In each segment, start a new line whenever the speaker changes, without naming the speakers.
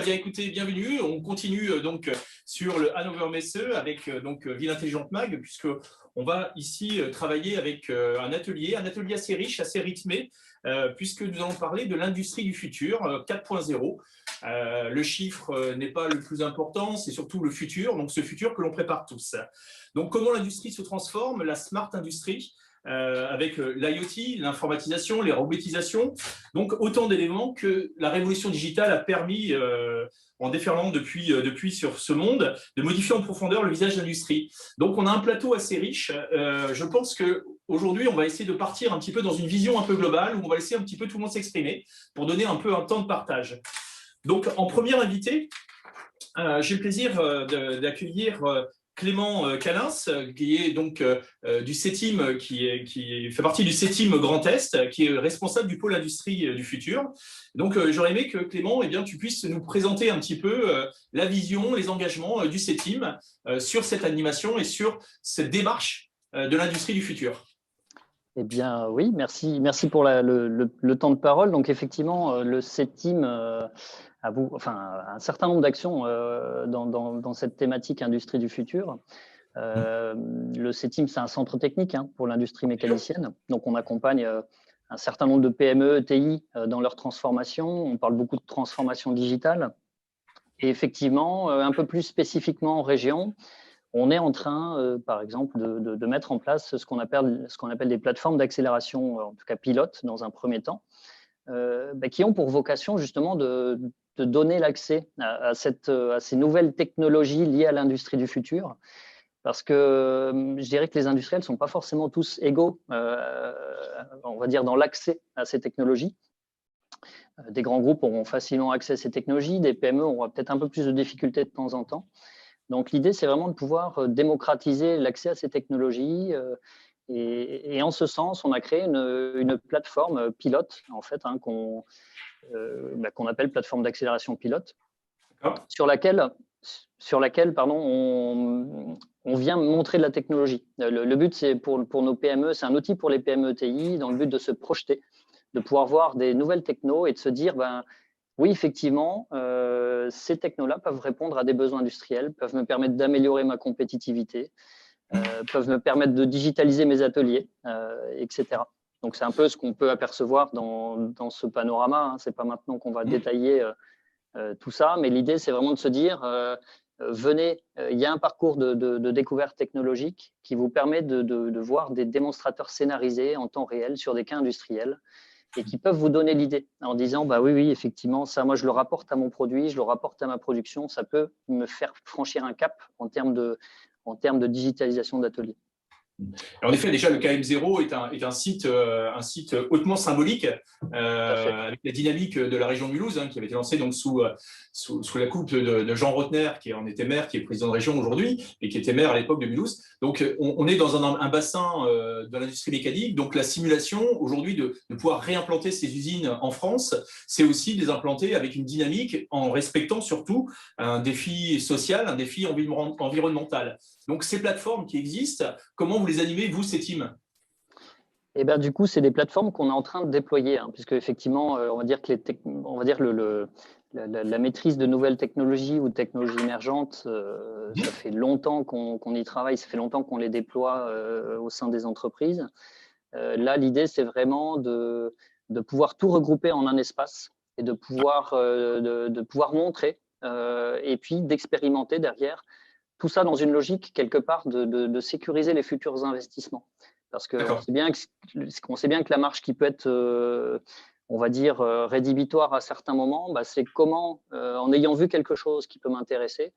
bien écoutez, bienvenue. On continue donc sur le Hannover Messe avec donc Ville Intelligente Mag, puisque on va ici travailler avec un atelier assez riche, assez rythmé, puisque nous allons parler de l'industrie du futur 4.0. Le chiffre n'est pas le plus important, c'est surtout le futur, donc ce futur que l'on prépare tous. Donc comment l'industrie se transforme, la smart industrie, avec l'IoT, l'informatisation, les robotisations. Donc, autant d'éléments que la révolution digitale a permis, en déferlant depuis sur ce monde, de modifier en profondeur le visage de l'industrie. Donc, on a un plateau assez riche. Je pense qu'aujourd'hui, on va essayer de partir un petit peu dans une vision un peu globale, où on va laisser un petit peu tout le monde s'exprimer pour donner un peu un temps de partage. Donc, en premier invité, j'ai le plaisir d'accueillir Clément Calins, qui est donc du CETIM, qui fait partie du CETIM Grand Est, qui est responsable du pôle industrie du futur. Donc, j'aurais aimé que Clément, eh bien, tu puisses nous présenter un petit peu la vision, les engagements du CETIM sur cette animation et sur cette démarche de l'industrie du futur.
Eh bien, oui, merci pour le temps de parole. Donc, effectivement, le CETIM a un certain nombre d'actions dans cette thématique industrie du futur. Le CETIM, c'est un centre technique pour l'industrie mécanicienne. Donc, on accompagne un certain nombre de PME, ETI dans leur transformation. On parle beaucoup de transformation digitale. Et effectivement, un peu plus spécifiquement en région, on est en train, par exemple, de mettre en place ce qu'on appelle des plateformes d'accélération, en tout cas pilotes dans un premier temps, qui ont pour vocation justement de donner l'accès à ces nouvelles technologies liées à l'industrie du futur. Parce que je dirais que les industriels ne sont pas forcément tous égaux, on va dire, dans l'accès à ces technologies. Des grands groupes auront facilement accès à ces technologies, des PME auront peut-être un peu plus de difficultés de temps en temps. Donc, l'idée, c'est vraiment de pouvoir démocratiser l'accès à ces technologies. Et en ce sens, on a créé une plateforme pilote, en fait, qu'on appelle plateforme d'accélération pilote, sur laquelle on vient montrer de la technologie. Le but, c'est pour nos PME, c'est un outil pour les PME ETI, dans le but de se projeter, de pouvoir voir des nouvelles technos et de se dire, oui, effectivement, ces technos-là peuvent répondre à des besoins industriels, peuvent me permettre d'améliorer ma compétitivité, peuvent me permettre de digitaliser mes ateliers, etc. Donc, c'est un peu ce qu'on peut apercevoir dans ce panorama. Ce n'est pas maintenant qu'on va détailler tout ça, mais l'idée, c'est vraiment de se dire, venez, il y a un parcours de découverte technologique qui vous permet de voir des démonstrateurs scénarisés en temps réel sur des cas industriels, et qui peuvent vous donner l'idée en disant oui, effectivement, ça, moi, je le rapporte à mon produit, je le rapporte à ma production, ça peut me faire franchir un cap en termes de digitalisation d'ateliers.
En effet, déjà, le KM0 est un site hautement symbolique, avec la dynamique de la région de Mulhouse, qui avait été lancée donc sous la coupe de Jean Rotner, qui en était maire, qui est président de région aujourd'hui, et qui était maire à l'époque de Mulhouse. Donc, on est dans un bassin de l'industrie mécanique. Donc, la simulation, aujourd'hui, de pouvoir réimplanter ces usines en France, c'est aussi de les implanter avec une dynamique en respectant surtout un défi social, un défi environnemental. Donc, ces plateformes qui existent, comment vous les animez, vous, CETIM ?
Eh bien, du coup, c'est des plateformes qu'on est en train de déployer, puisque effectivement, on va dire que la maîtrise de nouvelles technologies ou de technologies émergentes, ça fait longtemps qu'on y travaille, ça fait longtemps qu'on les déploie au sein des entreprises. Là, l'idée, c'est vraiment de pouvoir tout regrouper en un espace et de pouvoir montrer et puis d'expérimenter derrière. Tout ça dans une logique, quelque part, de sécuriser les futurs investissements. Parce qu'on sait bien que la marge qui peut être, on va dire, rédhibitoire à certains moments, c'est comment, en ayant vu quelque chose qui peut m'intéresser,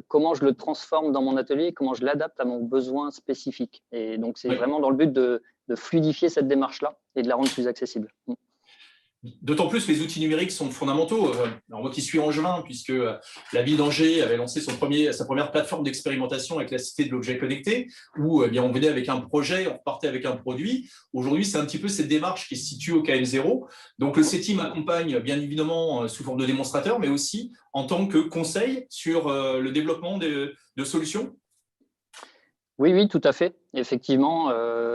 comment je le transforme dans mon atelier, comment je l'adapte à mon besoin spécifique. Et donc, c'est vraiment dans le but de fluidifier cette démarche-là et de la rendre plus accessible.
D'autant plus que les outils numériques sont fondamentaux. Alors moi qui suis angevin, puisque la ville d'Angers avait lancé sa première plateforme d'expérimentation avec la Cité de l'objet connecté, où on venait avec un projet, on repartait avec un produit. Aujourd'hui, c'est un petit peu cette démarche qui se situe au KM0. Donc le CETIM accompagne bien évidemment sous forme de démonstrateur, mais aussi en tant que conseil sur le développement de solutions.
Oui, tout à fait. Effectivement,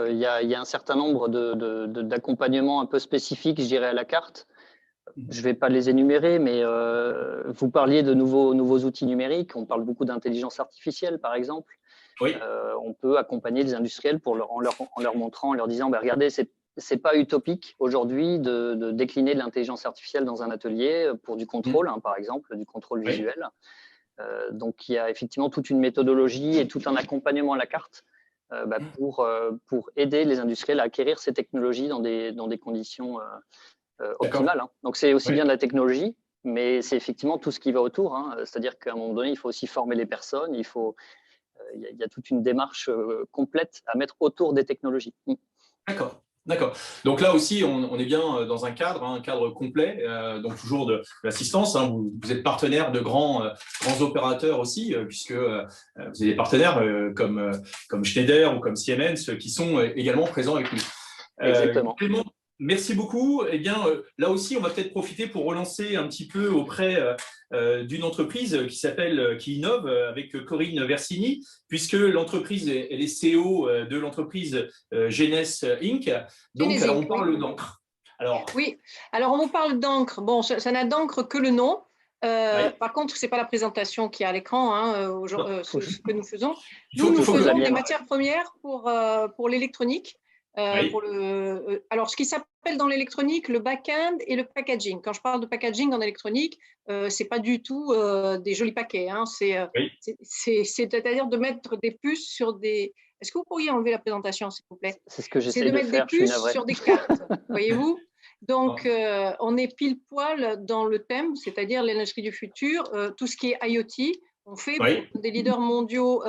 il y a un certain nombre d'accompagnements un peu spécifiques, je dirais, à la carte. je vais pas les énumérer, mais vous parliez de nouveaux outils numériques. On parle beaucoup d'intelligence artificielle, par exemple.
Oui.
On peut accompagner les industriels en leur montrant, en leur disant, regardez, c'est pas utopique aujourd'hui de décliner de l'intelligence artificielle dans un atelier pour du contrôle, par exemple, du contrôle visuel. Donc, il y a effectivement toute une méthodologie et tout un accompagnement à la carte pour aider les industriels à acquérir ces technologies dans des conditions optimales. Donc, c'est aussi bien de la technologie, mais c'est effectivement tout ce qui va autour. C'est-à-dire qu'à un moment donné, il faut aussi former les personnes, il y a toute une démarche complète à mettre autour des technologies.
D'accord. D'accord. Donc là aussi, on est bien dans un cadre complet, donc toujours de l'assistance. Vous êtes partenaire de grands opérateurs aussi, puisque vous avez des partenaires comme Schneider ou comme Siemens qui sont également présents avec nous.
Exactement.
Merci beaucoup. Eh bien, là aussi, on va peut-être profiter pour relancer un petit peu auprès d'une entreprise qui innove avec Corinne Versini, puisque l'entreprise, elle est CEO de l'entreprise Genes Inc. Donc, alors, on parle d'encre.
Oui, alors on vous parle d'encre. Bon, ça n'a d'encre que le nom. Par contre, ce n'est pas la présentation qui est à l'écran, ce que nous faisons. Nous faisons des matières premières pour l'électronique. Alors, ce qui s'appelle dans l'électronique le back-end et le packaging. Quand je parle de packaging en électronique, ce n'est pas du tout des jolis paquets. C'est-à-dire de mettre des puces sur des… Est-ce que vous pourriez enlever la présentation, s'il vous plaît?
C'est ce que j'essaie de
faire. C'est de mettre des puces sur des cartes, voyez-vous? Donc, on est pile poil dans le thème, c'est-à-dire l'industrie du futur, tout ce qui est IoT. On fait pour des leaders mondiaux,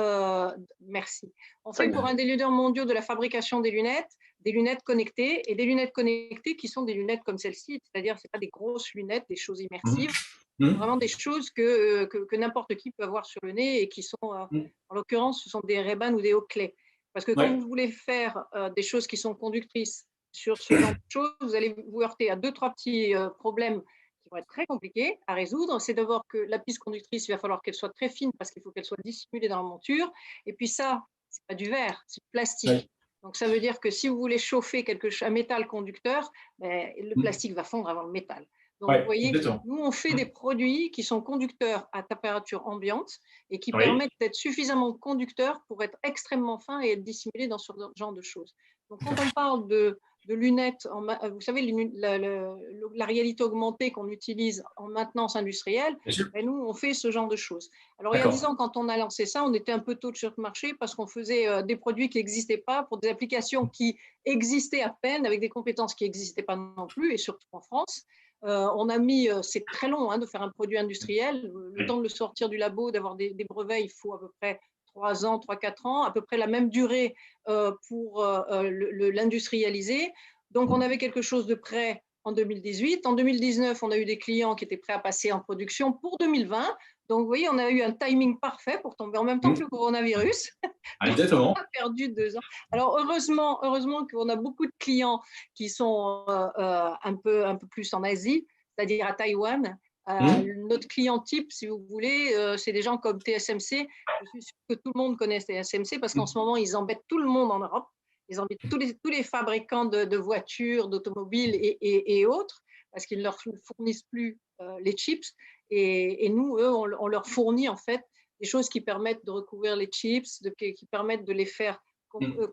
merci. On fait pour un des leaders mondiaux de la fabrication des lunettes connectées, et des lunettes connectées qui sont des lunettes comme celle-ci, c'est-à-dire ce n'est pas des grosses lunettes, des choses immersives, vraiment des choses que n'importe qui peut avoir sur le nez et qui sont, en l'occurrence, ce sont des Ray-Ban ou des Oakley. Parce que quand vous voulez faire des choses qui sont conductrices sur ce genre de choses, vous allez vous heurter à 2-3 petits problèmes qui vont être très compliqués à résoudre. C'est d'abord que la piste conductrice, il va falloir qu'elle soit très fine parce qu'il faut qu'elle soit dissimulée dans la monture. Et puis ça, ce n'est pas du verre, c'est du plastique. Donc ça veut dire que si vous voulez chauffer un métal conducteur, le plastique va fondre avant le métal. Donc, vous voyez, nous, on fait des produits qui sont conducteurs à température ambiante et qui permettent d'être suffisamment conducteurs pour être extrêmement fins et être dissimulés dans ce genre de choses. Donc, quand on parle de lunettes, vous savez, la réalité augmentée qu'on utilise en maintenance industrielle, nous, on fait ce genre de choses. Alors, il y a 10 ans, quand on a lancé ça, on était un peu tôt sur le marché parce qu'on faisait des produits qui n'existaient pas pour des applications qui existaient à peine, avec des compétences qui n'existaient pas non plus, et surtout en France. On a mis, c'est très long de faire un produit industriel. Le temps de le sortir du labo, d'avoir des brevets, il faut à peu près 3 ans, 3-4 ans, à peu près la même durée pour l'industrialiser. Donc, on avait quelque chose de prêt en 2018. En 2019, on a eu des clients qui étaient prêts à passer en production pour 2020. Donc, vous voyez, on a eu un timing parfait pour tomber en même temps que le coronavirus.
Exactement.
On a perdu 2 ans. Alors, heureusement qu'on a beaucoup de clients qui sont un peu plus en Asie, c'est-à-dire à Taïwan. Notre client type, si vous voulez, c'est des gens comme TSMC. Je suis sûre que tout le monde connaît TSMC parce qu'en ce moment, ils embêtent tout le monde en Europe. Ils embêtent tous les fabricants de voitures, d'automobiles et autres parce qu'ils ne leur fournissent plus les chips. Et nous, eux, on leur fournit en fait des choses qui permettent de recouvrir les chips, qui permettent de les faire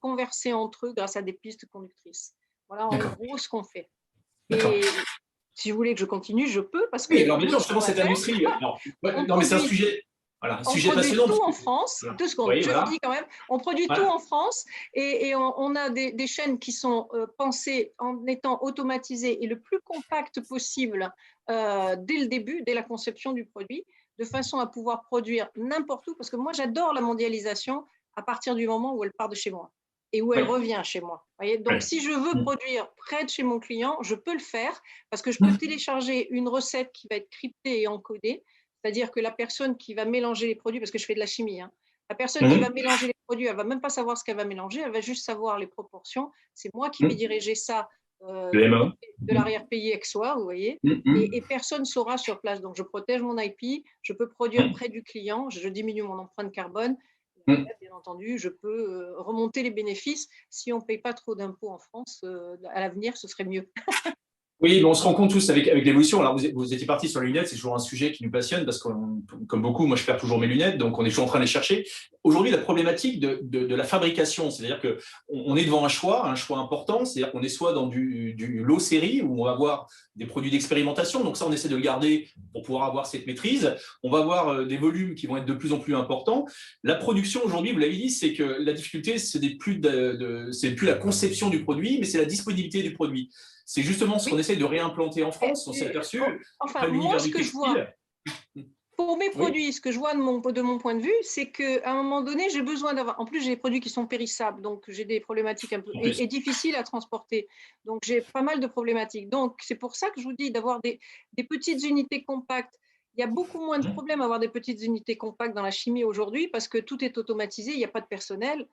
converser entre eux grâce à des pistes conductrices. Voilà en gros ce qu'on fait. Et si vous voulez que je continue, je peux. Parce que
alors bien sûr, justement, cette industrie. Non, mais c'est un sujet. Voilà, un sujet passionnant.
On produit tout en France. 2 secondes, je le dis quand même. On produit tout en France et on a des chaînes qui sont pensées en étant automatisées et le plus compact possible dès le début, dès la conception du produit, de façon à pouvoir produire n'importe où. Parce que moi, j'adore la mondialisation à partir du moment où elle part de chez moi et où elle revient chez moi. Voyez, donc, si je veux produire près de chez mon client, je peux le faire parce que je peux télécharger une recette qui va être cryptée et encodée. C'est-à-dire que la personne qui va mélanger les produits, parce que je fais de la chimie, la personne qui va mélanger les produits, elle ne va même pas savoir ce qu'elle va mélanger, elle va juste savoir les proportions. C'est moi qui vais diriger ça de l'arrière-pays aixois, vous voyez, et personne ne saura sur place. Donc, je protège mon IP, je peux produire près du client, je diminue mon empreinte carbone. Bien entendu, je peux remonter les bénéfices. Si on ne paye pas trop d'impôts en France, à l'avenir, ce serait mieux.
Oui, mais on se rend compte tous avec l'évolution. Alors, vous étiez parti sur les lunettes, c'est toujours un sujet qui nous passionne parce que, comme beaucoup, moi, je perds toujours mes lunettes, donc on est toujours en train de les chercher. Aujourd'hui, la problématique de la fabrication, c'est-à-dire que on est devant un choix important, c'est-à-dire qu'on est soit dans du low série où on va avoir des produits d'expérimentation, donc ça, on essaie de le garder pour pouvoir avoir cette maîtrise. On va avoir des volumes qui vont être de plus en plus importants. La production aujourd'hui, vous l'avez dit, c'est que la difficulté, c'est plus la conception du produit, mais c'est la disponibilité du produit. C'est justement ce qu'on essaie de réimplanter en France. On s'est aperçu,
enfin, moi, ce que je vois, pour mes produits,
oui.
ce que je vois de mon point de vue, c'est qu'à un moment donné, j'ai besoin d'avoir… En plus, j'ai des produits qui sont périssables, donc j'ai des problématiques un peu… et difficiles à transporter. Donc, j'ai pas mal de problématiques. Donc, c'est pour ça que je vous dis d'avoir des petites unités compactes. Il y a beaucoup moins de problèmes à avoir des petites unités compactes dans la chimie aujourd'hui parce que tout est automatisé, il n'y a pas de personnel.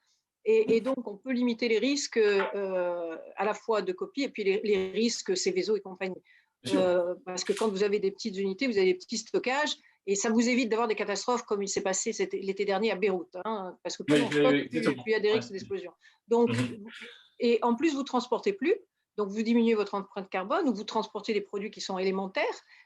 Et donc, on peut limiter les risques à la fois de copie et puis les risques Céveso et compagnie. Parce que quand vous avez des petites unités, vous avez des petits stockages et ça vous évite d'avoir des catastrophes comme il s'est passé l'été dernier à Beyrouth. Hein, parce que plus on stocke, plus il y a des risques d'explosion. Donc, et en plus, vous ne transportez plus. Donc, vous diminuez votre empreinte carbone ou vous transportez des produits qui sont élémentaires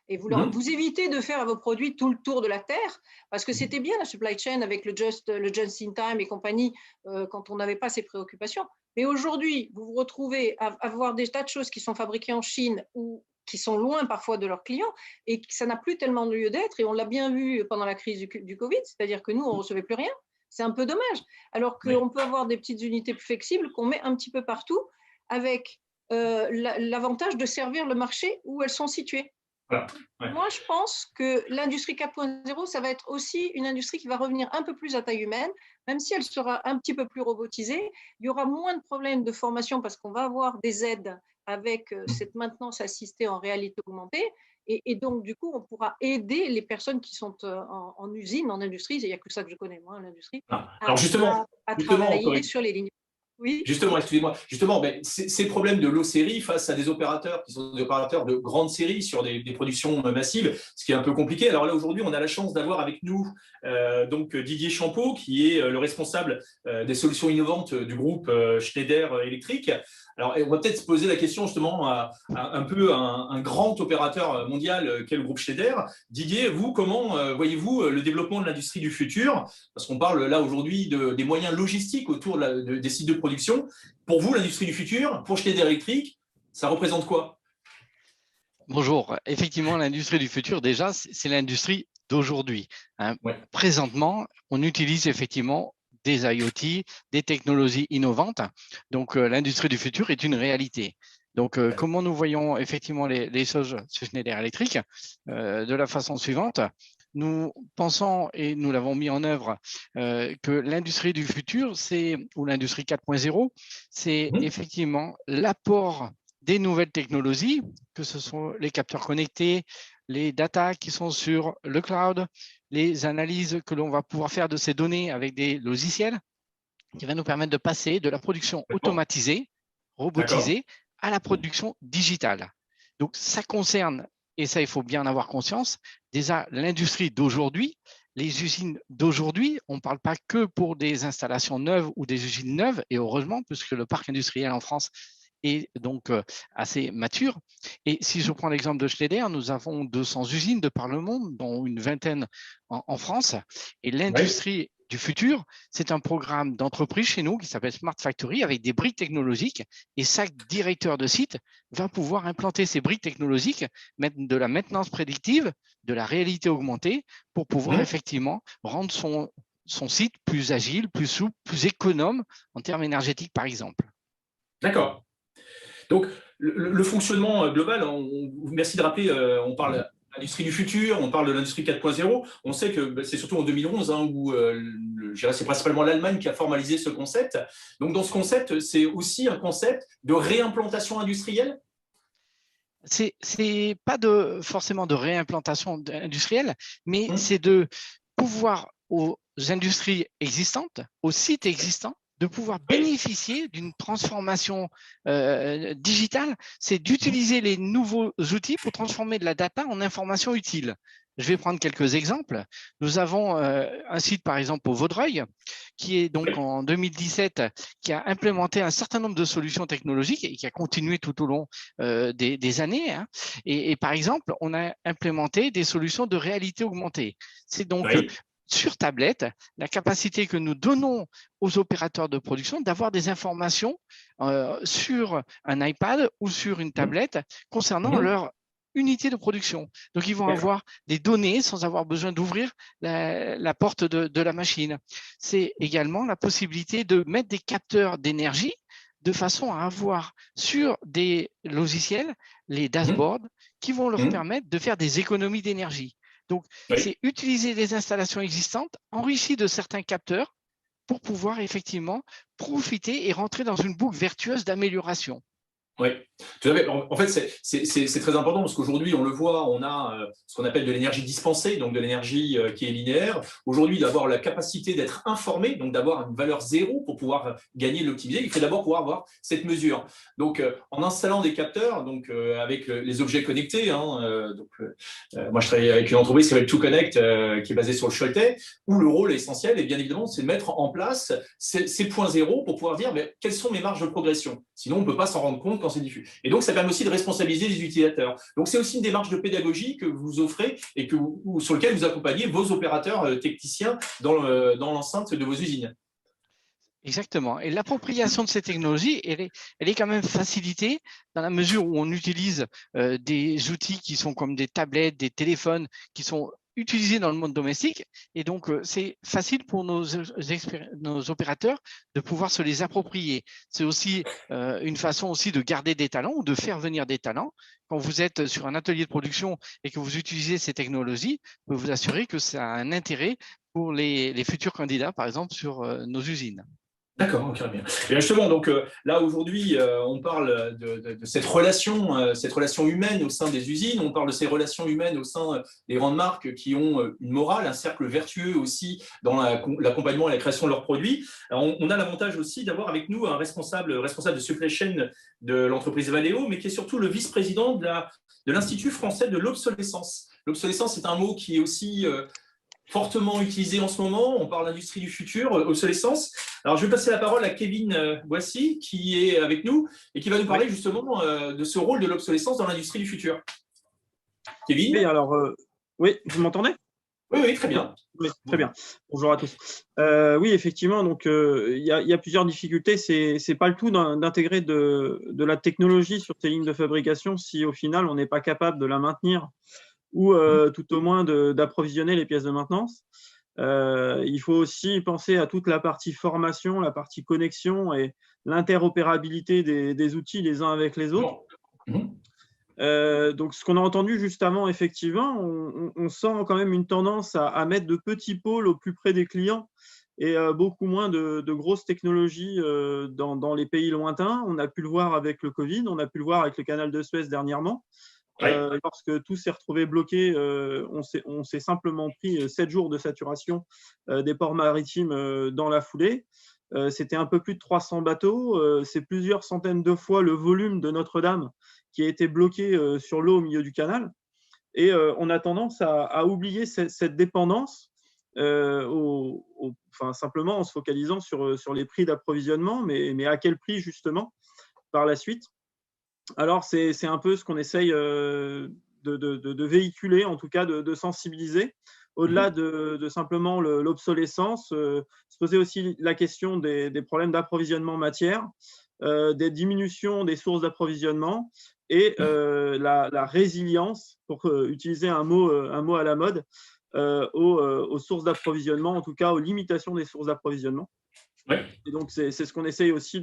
et vous évitez de faire à vos produits tout le tour de la Terre parce que c'était bien la supply chain avec le just in time et compagnie quand on n'avait pas ces préoccupations. Mais aujourd'hui, vous vous retrouvez à avoir des tas de choses qui sont fabriquées en Chine ou qui sont loin parfois de leurs clients et ça n'a plus tellement de lieu d'être. Et on l'a bien vu pendant la crise du Covid, c'est-à-dire que nous, on ne recevait plus rien. C'est un peu dommage. Alors qu'on peut avoir des petites unités plus flexibles qu'on met un petit peu partout avec l'avantage de servir le marché où elles sont situées. Voilà. Moi, je pense que l'industrie 4.0, ça va être aussi une industrie qui va revenir un peu plus à taille humaine, même si elle sera un petit peu plus robotisée. Il y aura moins de problèmes de formation parce qu'on va avoir des aides avec cette maintenance assistée en réalité augmentée. Et donc, du coup, on pourra aider les personnes qui sont en usine, en industrie, il n'y a que ça que je connais, moi, l'industrie,
alors justement,
à travailler sur les lignes. Oui.
Justement, excusez-moi. Justement, ces problèmes de low série face à des opérateurs qui sont des opérateurs de grande série sur des productions massives, ce qui est un peu compliqué. Alors là, aujourd'hui, on a la chance d'avoir avec nous donc Didier Champeau, qui est le responsable des solutions innovantes du groupe Schneider Electric. Alors, on va peut-être se poser la question justement à un grand opérateur mondial qu'est le groupe Schneider. Didier, vous, comment voyez-vous le développement de l'industrie du futur? Parce qu'on parle là aujourd'hui des moyens logistiques autour des sites de production. Pour vous, l'industrie du futur, pour Schneider Electric, ça représente quoi?
Bonjour. Effectivement, l'industrie du futur, déjà, c'est l'industrie d'aujourd'hui. Hein. Présentement, on utilise effectivement des IoT, des technologies innovantes. Donc, l'industrie du futur est une réalité. Donc, comment nous voyons effectivement les choses chez Schneider Electric? De la façon suivante. Nous pensons, et nous l'avons mis en œuvre, que l'industrie du futur, ou l'industrie 4.0, c'est effectivement l'apport des nouvelles technologies, que ce sont les capteurs connectés, les data qui sont sur le cloud, les analyses que l'on va pouvoir faire de ces données avec des logiciels, qui va nous permettre de passer de la production automatisée, robotisée, à la production digitale. Donc, ça concerne, et ça, il faut bien en avoir conscience, déjà l'industrie d'aujourd'hui, les usines d'aujourd'hui. On ne parle pas que pour des installations neuves ou des usines neuves, et heureusement, puisque le parc industriel en France est donc assez mature. Et si je prends l'exemple de Schneider, nous avons 200 usines de par le monde, dont une vingtaine en France. Et l'industrie du futur, c'est un programme d'entreprise chez nous qui s'appelle Smart Factory avec des briques technologiques. Et chaque directeur de site va pouvoir implanter ces briques technologiques, mettre de la maintenance prédictive, de la réalité augmentée pour pouvoir effectivement rendre son site plus agile, plus souple, plus économe en termes énergétiques, par exemple.
D'accord. Donc, le fonctionnement global, merci de rappeler, on parle de l'industrie du futur, on parle de l'industrie 4.0. On sait que c'est surtout en 2011 où c'est principalement l'Allemagne qui a formalisé ce concept. Donc, dans ce concept, c'est aussi un concept de réimplantation industrielle?
C'est pas forcément de réimplantation industrielle, mais c'est de pouvoir aux industries existantes, aux sites existants, de pouvoir bénéficier d'une transformation digitale, c'est d'utiliser les nouveaux outils pour transformer de la data en information utile. Je vais prendre quelques exemples. Nous avons un site, par exemple, au Vaudreuil, qui est donc en 2017, qui a implémenté un certain nombre de solutions technologiques et qui a continué tout au long des années. Hein. Et par exemple, on a implémenté des solutions de réalité augmentée. C'est donc sur tablette, la capacité que nous donnons aux opérateurs de production d'avoir des informations sur un iPad ou sur une tablette concernant leur unité de production. Donc, ils vont avoir des données sans avoir besoin d'ouvrir la porte de la machine. C'est également la possibilité de mettre des capteurs d'énergie de façon à avoir sur des logiciels les dashboards qui vont leur permettre de faire des économies d'énergie. Donc, c'est utiliser des installations existantes enrichies de certains capteurs pour pouvoir effectivement profiter et rentrer dans une boucle vertueuse d'amélioration.
Oui, tout à fait. En fait, c'est très important parce qu'aujourd'hui, on le voit, on a ce qu'on appelle de l'énergie dispensée, donc de l'énergie qui est linéaire. Aujourd'hui, d'avoir la capacité d'être informé, donc d'avoir une valeur zéro pour pouvoir gagner, l'optimiser, il faut d'abord pouvoir avoir cette mesure. Donc, en installant des capteurs, donc avec les objets connectés, moi je travaille avec une entreprise qui s'appelle ToConnect, qui est basée sur le Choletais, où le rôle essentiel, et bien évidemment, c'est de mettre en place ces points zéro pour pouvoir dire mais, quelles sont mes marges de progression. Sinon, on ne peut pas s'en rendre compte quand c'est diffus. Et donc, ça permet aussi de responsabiliser les utilisateurs. Donc, c'est aussi une démarche de pédagogie que vous offrez et sur lequel vous accompagnez vos opérateurs techniciens dans l'enceinte de vos usines.
Exactement. Et l'appropriation de ces technologies, elle est quand même facilitée dans la mesure où on utilise des outils qui sont comme des tablettes, des téléphones, qui sont utilisés dans le monde domestique. Et donc, c'est facile pour nos opérateurs de pouvoir se les approprier. C'est aussi une façon aussi de garder des talents ou de faire venir des talents. Quand vous êtes sur un atelier de production et que vous utilisez ces technologies, vous pouvez vous assurer que ça a un intérêt pour les futurs candidats, par exemple, sur nos usines.
D'accord, ok, bien. Et justement, donc là aujourd'hui, on parle de cette relation humaine au sein des usines, on parle de ces relations humaines au sein des grandes marques qui ont une morale, un cercle vertueux aussi dans l'accompagnement et la création de leurs produits. Alors, on a l'avantage aussi d'avoir avec nous un responsable de supply chain de l'entreprise Valeo, mais qui est surtout le vice-président de l'Institut français de l'obsolescence. L'obsolescence est un mot qui est aussi fortement utilisé en ce moment. On parle d'industrie du futur, obsolescence. Alors, je vais passer la parole à Kevin Boissy, qui est avec nous et qui va nous parler justement de ce rôle de l'obsolescence dans l'industrie du futur. Kevin ?
Oui, alors, oui, vous m'entendez ?
Oui, très bien.
Oui, très bien. Bonjour à tous. Oui, effectivement, donc il y a plusieurs difficultés. C'est pas le tout d'intégrer de la technologie sur ces lignes de fabrication si au final on n'est pas capable de la maintenir ou tout au moins d'approvisionner les pièces de maintenance. Il faut aussi penser à toute la partie formation, la partie connexion et l'interopérabilité des outils les uns avec les autres. Donc, ce qu'on a entendu juste avant, effectivement, on sent quand même une tendance à mettre de petits pôles au plus près des clients et beaucoup moins de grosses technologies dans les pays lointains. On a pu le voir avec le Covid, on a pu le voir avec le canal de Suez dernièrement. Lorsque tout s'est retrouvé bloqué, on s'est simplement pris 7 jours de saturation des ports maritimes dans la foulée. C'était un peu plus de 300 bateaux. C'est plusieurs centaines de fois le volume de Notre-Dame qui a été bloqué sur l'eau au milieu du canal. Et on a tendance à oublier cette dépendance, simplement en se focalisant sur les prix d'approvisionnement, mais à quel prix justement par la suite. Alors, c'est un peu ce qu'on essaye de véhiculer, en tout cas de sensibiliser, au-delà de simplement l'obsolescence, se poser aussi la question des problèmes d'approvisionnement matière, des diminutions des sources d'approvisionnement et la résilience, pour utiliser un mot à la mode, aux sources d'approvisionnement, en tout cas aux limitations des sources d'approvisionnement. Et donc, c'est ce qu'on essaye aussi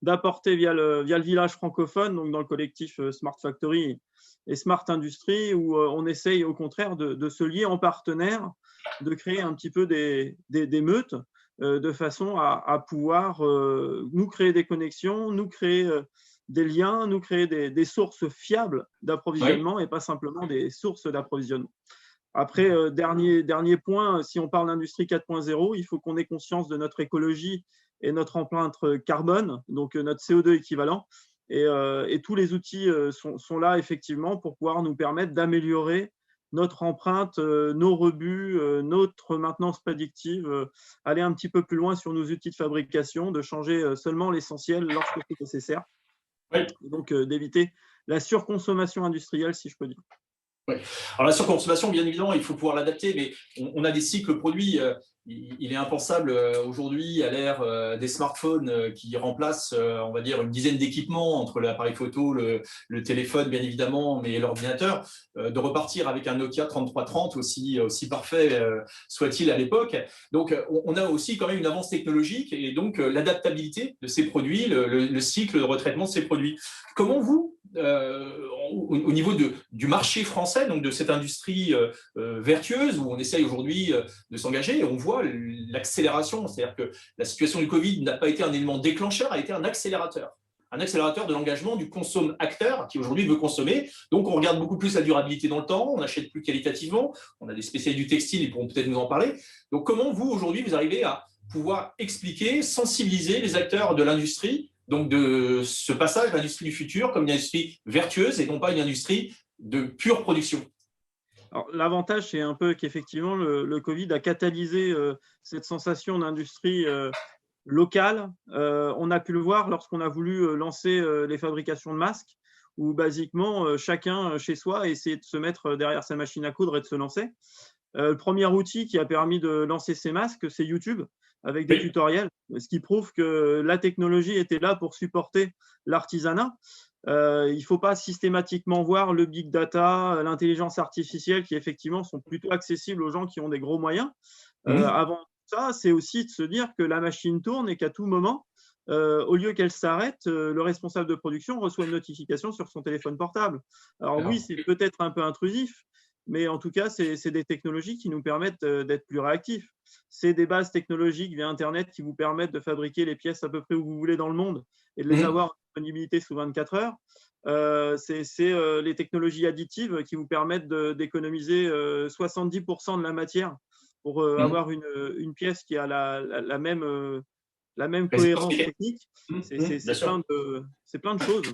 d'apporter via le village francophone, donc dans le collectif Smart Factory et Smart Industry, où on essaye au contraire de se lier en partenaire, de créer un petit peu des meutes, de façon à pouvoir nous créer des connexions, nous créer des liens, nous créer des sources fiables d'approvisionnement et pas simplement des sources d'approvisionnement. Après, dernier point, si on parle d'industrie 4.0, il faut qu'on ait conscience de notre écologie et notre empreinte carbone, donc notre CO2 équivalent. Et tous les outils sont là, effectivement, pour pouvoir nous permettre d'améliorer notre empreinte, nos rebuts, notre maintenance prédictive, aller un petit peu plus loin sur nos outils de fabrication, de changer seulement l'essentiel lorsque c'est nécessaire.
Oui.
Et donc d'éviter la surconsommation industrielle, si je peux dire.
Ouais. Alors la surconsommation, bien évidemment, il faut pouvoir l'adapter, mais on a des cycles produits. Il est impensable aujourd'hui, à l'ère des smartphones qui remplacent, on va dire, une dizaine d'équipements entre l'appareil photo, le téléphone, bien évidemment, mais l'ordinateur, de repartir avec un Nokia 3330, aussi parfait soit-il à l'époque. Donc, on a aussi quand même une avance technologique et donc l'adaptabilité de ces produits, le cycle de retraitement de ces produits. Comment vous, au niveau du marché français, donc de cette industrie vertueuse où on essaye aujourd'hui de s'engager, on voit l'accélération, c'est-à-dire que la situation du Covid n'a pas été un élément déclencheur, a été un accélérateur de l'engagement du consomme-acteur qui aujourd'hui veut consommer. Donc, on regarde beaucoup plus la durabilité dans le temps, on achète plus qualitativement, on a des spécialistes du textile, ils pourront peut-être nous en parler. Donc, comment vous, aujourd'hui, vous arrivez à pouvoir expliquer, sensibiliser les acteurs de l'industrie, donc de ce passage de l'industrie du futur comme une industrie vertueuse et non pas une industrie de pure production?
L'avantage, c'est un peu qu'effectivement, le Covid a catalysé cette sensation d'industrie locale. On a pu le voir lorsqu'on a voulu lancer les fabrications de masques, où basiquement, chacun chez soi essayait de se mettre derrière sa machine à coudre et de se lancer. Le premier outil qui a permis de lancer ces masques, c'est YouTube, avec des tutoriels, ce qui prouve que la technologie était là pour supporter l'artisanat. Il ne faut pas systématiquement voir le big data, l'intelligence artificielle qui effectivement sont plutôt accessibles aux gens qui ont des gros moyens. Avant ça, c'est aussi de se dire que la machine tourne et qu'à tout moment, au lieu qu'elle s'arrête, le responsable de production reçoit une notification sur son téléphone portable. Alors oui, c'est peut-être un peu intrusif, mais en tout cas, c'est des technologies qui nous permettent d'être plus réactifs. C'est des bases technologiques via Internet qui vous permettent de fabriquer les pièces à peu près où vous voulez dans le monde et de les avoir en disponibilité sous 24 heures. C'est les technologies additives qui vous permettent d'économiser 70% de la matière pour avoir une pièce qui a la même cohérence technique. C'est plein de choses.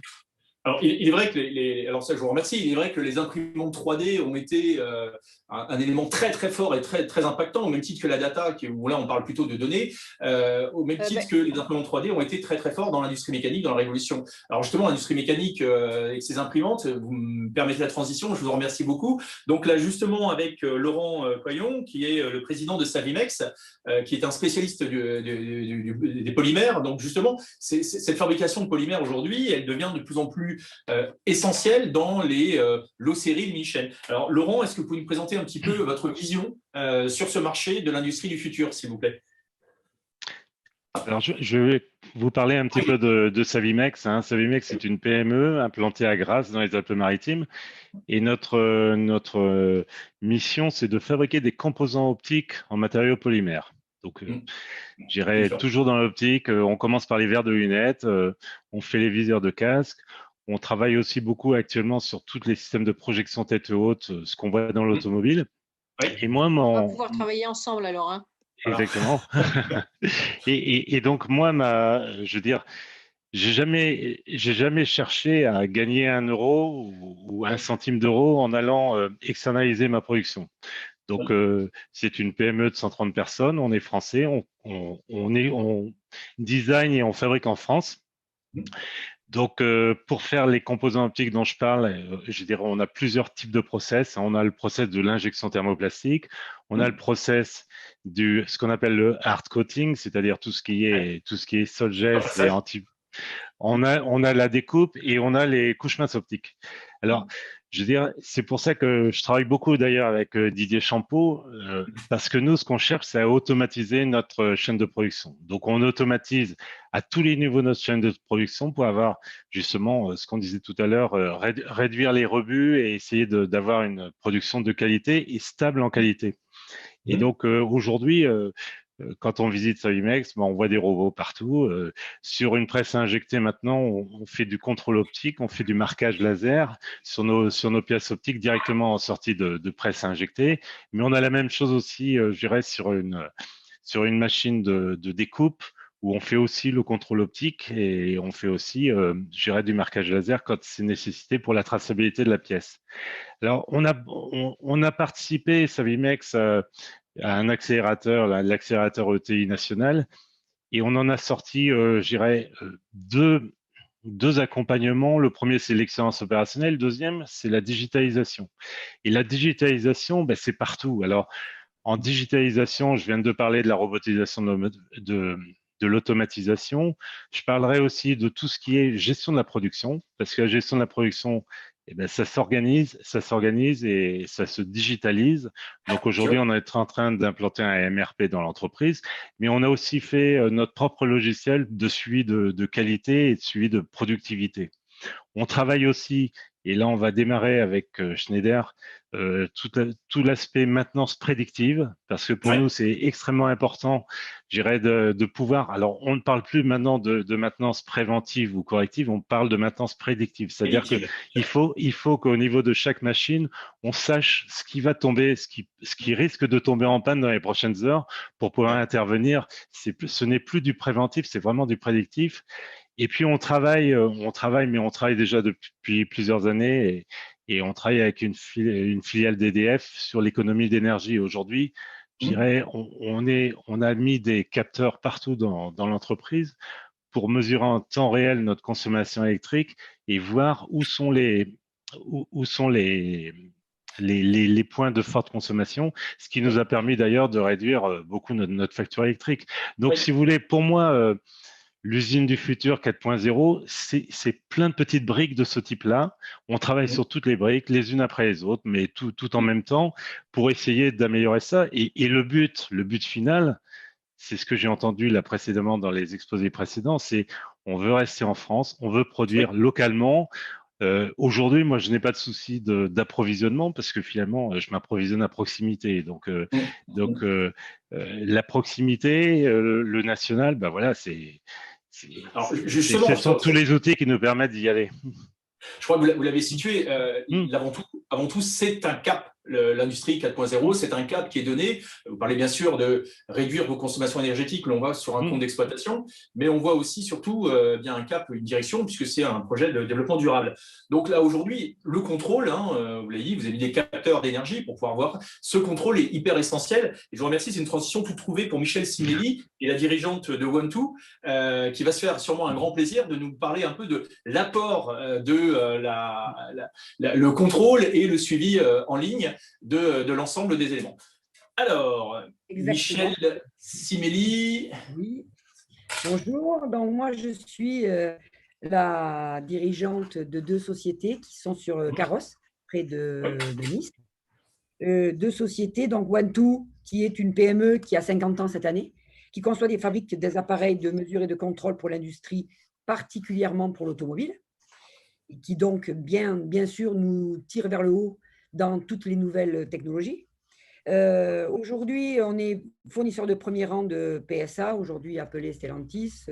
Alors, il est vrai que alors ça, je vous remercie. Il est vrai que les imprimantes 3D ont été un élément très très fort et très très impactant, au même titre que la data, où là on parle plutôt de données, au même titre que les imprimantes 3D ont été très très forts dans l'industrie mécanique, dans la révolution. Alors justement, l'industrie mécanique avec ses imprimantes, vous me permettez la transition, je vous en remercie beaucoup. Donc là, justement, avec Laurent Coyon, qui est le président de Savimex, qui est un spécialiste des polymères. Donc justement, cette fabrication de polymères aujourd'hui, elle devient de plus en plus essentiel dans les low série de Michelin. Alors Laurent, est-ce que vous pouvez nous présenter un petit peu votre vision sur ce marché de l'industrie du futur, s'il vous plaît?
Alors je vais vous parler un petit peu de Savimex. Savimex est une PME implantée à Grasse dans les Alpes-Maritimes et notre mission, c'est de fabriquer des composants optiques en matériaux polymères. Donc, j'irai toujours dans l'optique. On commence par les verres de lunettes, on fait les viseurs de casque. On travaille aussi beaucoup actuellement sur tous les systèmes de projection tête haute, ce qu'on voit dans l'automobile.
Et
moi, on va pouvoir travailler ensemble alors. Hein.
Exactement. et donc moi, je veux dire, j'ai jamais cherché à gagner 1 euro ou 1 centime d'euro en allant externaliser ma production. Donc c'est une PME de 130 personnes. On est français, on design et on fabrique en France. Donc, pour faire les composants optiques dont je parle, je dirais, on a plusieurs types de process. On a le process de l'injection thermoplastique, on a le process ce qu'on appelle le hard coating, c'est-à-dire tout ce qui est sol-gel et anti. On a la découpe et on a les couches minces optiques. Alors, je veux dire, c'est pour ça que je travaille beaucoup d'ailleurs avec Didier Champeau, parce que nous, ce qu'on cherche, c'est à automatiser notre chaîne de production. Donc, on automatise à tous les niveaux notre chaîne de production pour avoir justement ce qu'on disait tout à l'heure, réduire les rebuts et essayer d'avoir une production de qualité et stable en qualité. Et donc, aujourd'hui, quand on visite Savimex, on voit des robots partout. Sur une presse injectée maintenant, on fait du contrôle optique, on fait du marquage laser sur nos pièces optiques directement en sortie de presse injectée. Mais on a la même chose aussi, je dirais, sur une machine de découpe où on fait aussi le contrôle optique et on fait aussi, je dirais, du marquage laser quand c'est nécessité pour la traçabilité de la pièce. Alors, on a participé, Savimex, à un accélérateur, l'accélérateur ETI national, et on en a sorti, je dirais, deux accompagnements. Le premier, c'est l'excellence opérationnelle. Le deuxième, c'est la digitalisation. Et la digitalisation, ben, c'est partout. Alors, en digitalisation, je viens de parler de la robotisation de l'automatisation. Je parlerai aussi de tout ce qui est gestion de la production, parce que la gestion de la production, eh ben, ça s'organise et ça se digitalise. Donc aujourd'hui, on est en train d'implanter un MRP dans l'entreprise, mais on a aussi fait notre propre logiciel de suivi de qualité et de suivi de productivité. On travaille aussi, et là on va démarrer avec Schneider, tout l'aspect maintenance prédictive, parce que pour nous c'est extrêmement important, je dirais, de pouvoir, alors on ne parle plus maintenant de maintenance préventive ou corrective, on parle de maintenance prédictive, c'est-à-dire qu'il faut qu'au niveau de chaque machine, on sache ce qui va tomber, ce qui risque de tomber en panne dans les prochaines heures pour pouvoir intervenir. Ce n'est plus du préventif, c'est vraiment du prédictif. Et puis on travaille, mais on travaille déjà depuis plusieurs années et on travaille avec une filiale d'EDF sur l'économie d'énergie. Aujourd'hui, je dirais, on a mis des capteurs partout dans l'entreprise pour mesurer en temps réel notre consommation électrique et voir où sont les points de forte consommation, ce qui nous a permis d'ailleurs de réduire beaucoup notre facture électrique. Donc, si vous voulez, pour moi, l'usine du futur 4.0, c'est plein de petites briques de ce type-là. On travaille sur toutes les briques, les unes après les autres, mais tout en même temps, pour essayer d'améliorer ça. Et le but final, c'est ce que j'ai entendu là précédemment dans les exposés précédents, c'est on veut rester en France, on veut produire localement. Aujourd'hui, moi, je n'ai pas de souci d'approvisionnement parce que finalement, je m'approvisionne à proximité. Donc, la proximité, le national, ben voilà, ce sont tous les outils qui nous permettent d'y aller.
Je crois que vous l'avez situé. Avant tout, c'est un cap. L'industrie 4.0, c'est un cap qui est donné. Vous parlez bien sûr de réduire vos consommations énergétiques, là on va sur un compte d'exploitation, mais on voit aussi surtout bien un cap, une direction, puisque c'est un projet de développement durable. Donc là aujourd'hui, le contrôle, vous l'avez dit, vous avez mis des capteurs d'énergie pour pouvoir voir. Ce contrôle est hyper essentiel. Et je vous remercie, c'est une transition toute trouvée pour Michèle Simelli et la dirigeante de OneTwo, qui va se faire sûrement un grand plaisir de nous parler un peu de l'apport de le contrôle et le suivi en ligne de l'ensemble des éléments. Alors, exactement. Michèle Simelli.
Oui. Bonjour, donc moi je suis la dirigeante de deux sociétés qui sont sur Carrosse, près de Nice. Deux sociétés, donc OneTwo, qui est une PME qui a 50 ans cette année, qui conçoit et fabrique des appareils de mesure et de contrôle pour l'industrie, particulièrement pour l'automobile, et qui donc bien sûr nous tire vers le haut dans toutes les nouvelles technologies. Aujourd'hui, on est fournisseur de premier rang de PSA, aujourd'hui appelé Stellantis,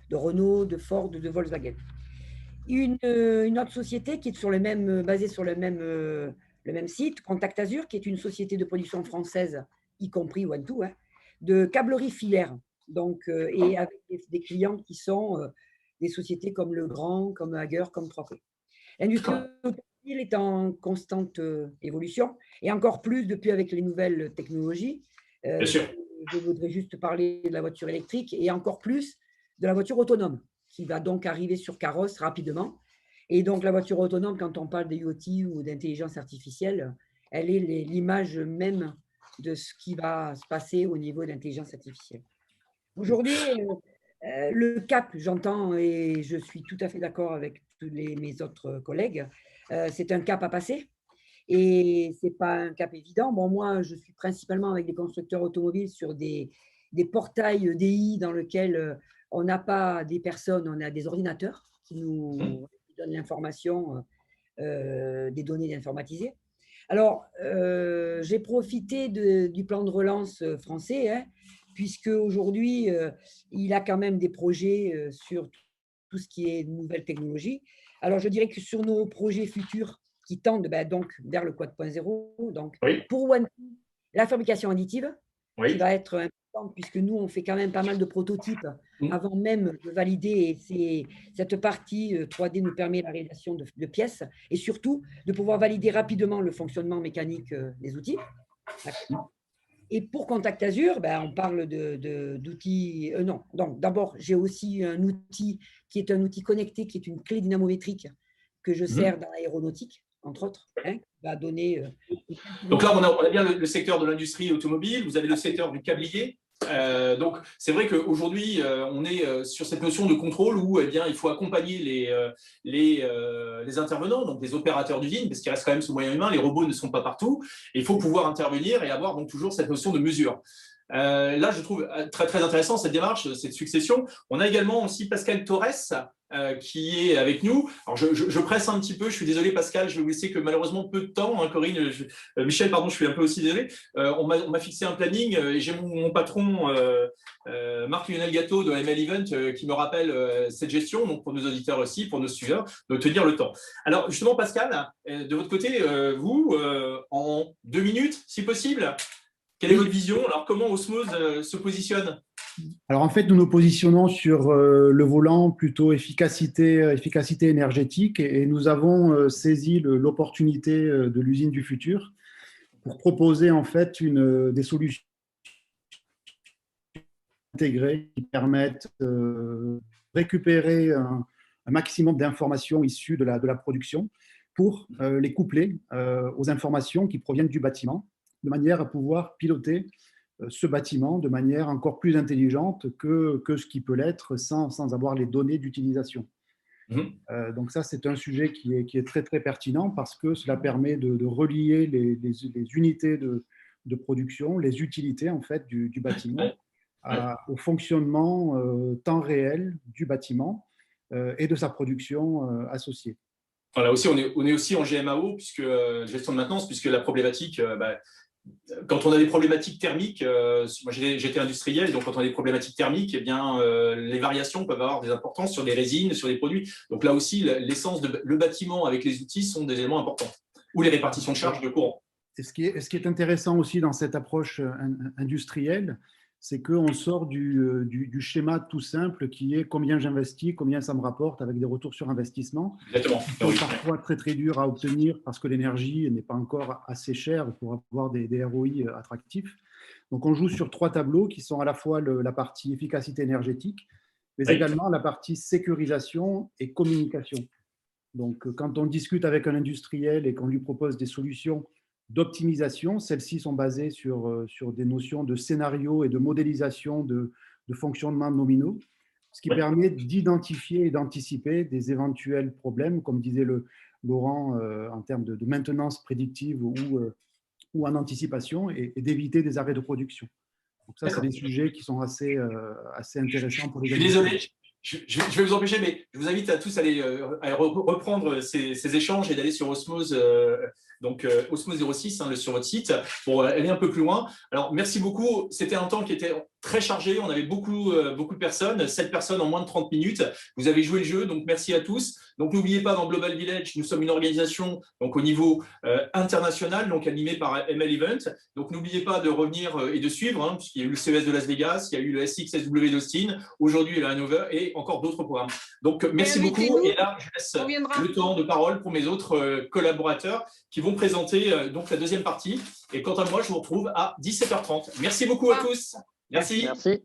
de Renault, de Ford, de Volkswagen. Une autre société qui est basée sur le même site, Contact Azur, qui est une société de production française, y compris OneTwo, de câblerie filaire, donc, et avec des clients qui sont des sociétés comme Legrand, comme Hager, comme 3P. L'industrie automobile est en constante évolution, et encore plus depuis avec les nouvelles technologies. Je voudrais juste parler de la voiture électrique et encore plus de la voiture autonome, qui va donc arriver sur carrosse rapidement. Et donc la voiture autonome, quand on parle d'IoT ou d'intelligence artificielle, elle est l'image même de ce qui va se passer au niveau de l'intelligence artificielle. Aujourd'hui, le cap, j'entends et je suis tout à fait d'accord avec tous mes autres collègues, c'est un cap à passer et ce n'est pas un cap évident. Bon, moi, je suis principalement avec des constructeurs automobiles sur des portails DI dans lesquels on n'a pas des personnes, on a des ordinateurs qui nous donnent l'information, des données informatisées. Alors, j'ai profité du plan de relance français, puisque aujourd'hui, il a quand même des projets sur tout ce qui est nouvelles technologies. Alors, je dirais que sur nos projets futurs qui tendent donc vers le 4.0, donc pour OneTwo, la fabrication additive, qui va être puisque nous, on fait quand même pas mal de prototypes avant même de valider. Et cette partie 3D nous permet la réalisation de pièces et surtout de pouvoir valider rapidement le fonctionnement mécanique des outils. Et pour Contact Azure, on parle d'outils. Non, donc d'abord, j'ai aussi un outil qui est un outil connecté, qui est une clé dynamométrique que je sers dans l'aéronautique, entre autres, qui va donner.
Donc là, on a bien le secteur de l'industrie automobile, vous avez le secteur du câblier. Donc, c'est vrai qu'aujourd'hui, on est sur cette notion de contrôle où il faut accompagner les intervenants, donc les opérateurs d'usine, parce qu'il reste quand même sous moyen humain, les robots ne sont pas partout, et il faut pouvoir intervenir et avoir donc toujours cette notion de mesure. Là, je trouve très, très intéressant cette démarche, cette succession. On a également aussi Pascal Torres qui est avec nous. Alors, je presse un petit peu, je suis désolé Pascal, je vais vous laisser que malheureusement peu de temps. Hein, Corinne, Michel, pardon, je suis un peu aussi désolé. On m'a fixé un planning et j'ai mon patron Marc-Lionel Gâteau de ML Event qui me rappelle cette gestion, donc pour nos auditeurs aussi, pour nos suiveurs, de tenir le temps. Alors justement Pascal, de votre côté, vous, en 2 minutes si possible, quelle est votre vision? Alors, comment Osmose se positionne?
Alors, en fait, nous nous positionnons sur le volant plutôt efficacité énergétique et nous avons saisi l'opportunité de l'usine du futur pour proposer en fait des solutions intégrées qui permettent de récupérer un maximum d'informations issues de la production pour les coupler aux informations qui proviennent du bâtiment, de manière à pouvoir piloter ce bâtiment de manière encore plus intelligente que ce qui peut l'être sans avoir les données d'utilisation. Donc ça, c'est un sujet qui est très, très pertinent parce que cela permet de relier les unités de production, les utilités en fait, du bâtiment au fonctionnement temps réel du bâtiment et de sa production associée.
Voilà, aussi, on est aussi en GMAO, gestion de maintenance, puisque la problématique, quand on a des problématiques thermiques, moi j'étais industriel, donc quand on a des problématiques thermiques, les variations peuvent avoir des importances sur les résines, sur les produits. Donc là aussi, l'essence le bâtiment avec les outils sont des éléments importants, ou les répartitions de charges de courant.
Et ce qui est intéressant aussi dans cette approche industrielle, c'est qu'on sort du schéma tout simple qui est combien j'investis, combien ça me rapporte avec des retours sur investissement.
Exactement.
C'est parfois très très dur à obtenir parce que l'énergie n'est pas encore assez chère pour avoir des ROI attractifs. Donc on joue sur 3 tableaux qui sont à la fois la partie efficacité énergétique, mais également la partie sécurisation et communication. Donc quand on discute avec un industriel et qu'on lui propose des solutions d'optimisation, celles-ci sont basées sur des notions de scénario et de modélisation de fonctionnement nominaux, ce qui permet d'identifier et d'anticiper des éventuels problèmes, comme disait Laurent, en termes de maintenance prédictive ou en anticipation, et d'éviter des arrêts de production. Donc ça, c'est des sujets qui sont assez intéressants pour les
Je suis désolé, je vais vous empêcher, mais je vous invite à tous à reprendre ces échanges et d'aller sur Osmose, donc Osmose 06 sur votre site, pour aller un peu plus loin. Alors, merci beaucoup. C'était un temps qui était très chargé. On avait beaucoup de personnes, 7 personnes en moins de 30 minutes. Vous avez joué le jeu, donc merci à tous. Donc, n'oubliez pas, dans Global Village, nous sommes une organisation donc, au niveau international, donc animée par ML Event. Donc, n'oubliez pas de revenir et de suivre, puisqu'il y a eu le CES de Las Vegas, il y a eu le SXSW d'Austin, aujourd'hui le Hanover et encore d'autres programmes. Donc, merci beaucoup. Et là, je laisse le temps de parole pour mes autres collaborateurs qui vont présenter donc la deuxième partie. Et quant à moi, je vous retrouve à 17h30. Merci beaucoup à tous. Merci.
Merci.